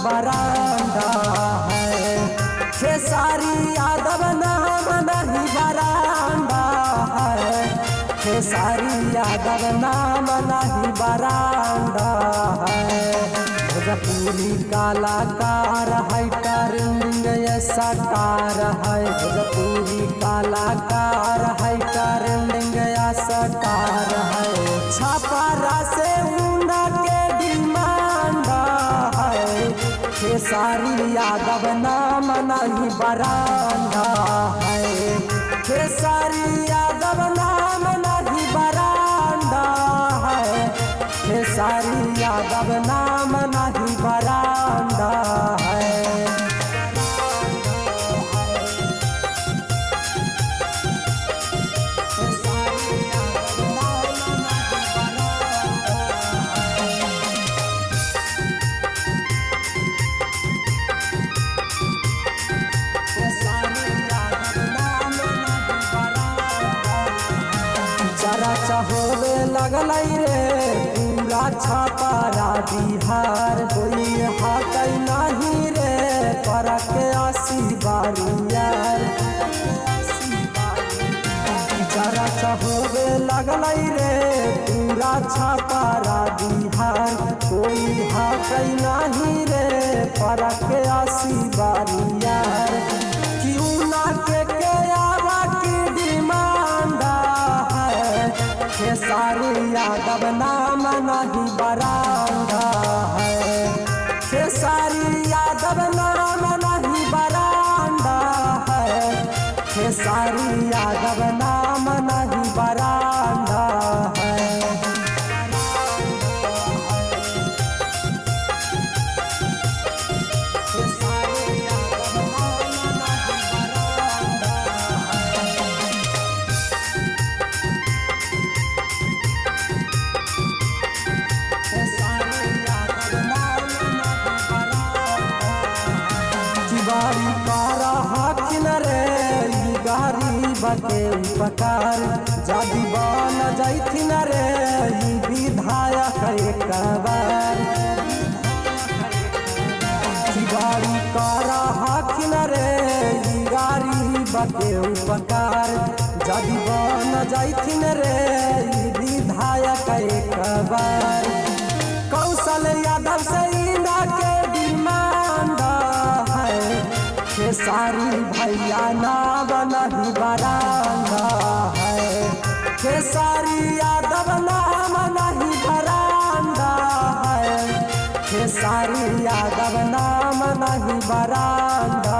बरांडा है। खेसारी यादव नाम नहीं बरांडा है। खेसारी यादव नाम नहीं बरांडा है। भोजपुरी कलाकार है ट्रेंडिंग स्टार है। भोजपुरी कलाकार है ट्रेंडिंग स्टार है। छपरा से मुंडा के डिमांड है। खेसारी यादव नाम नहीं बरांडा है। खेसारी यादव नाम नहीं बरांडा है। खेसारी यादव नाम नहीं बरांडा है। होवे लगल रे पूरा छपारा बिहार। कोई हाथ नहीं रे पर के आसी बारियार। जरा होवे लगल रे पूरा छपारा बिहार। कोई हाथ नहीं रे पर के आसी बारियार। क्यों ना के आवा की डिमांड है। खेसारी यादव नाम नहीं बरांडा है। खेसारी यादव नाम नहीं बरांडा है। खेसारी यादव नाम नहीं बरांडा है। गाड़ी पारा हाकिन रे गरीब के उपकार। जदि बन जैथिन रे विधायक एक बार। गाड़ी पारा हाकिन रे गरीब के उपकार। जदि बन जैथिन रे विधायक एक बार। कौशल यादव से इना के डिमांड है। खेसारी भैया नाम नहीं बरांडा है। खेसारी यादव नाम नहीं बरांडा है। खेसारी यादव नाम नहीं बरांडा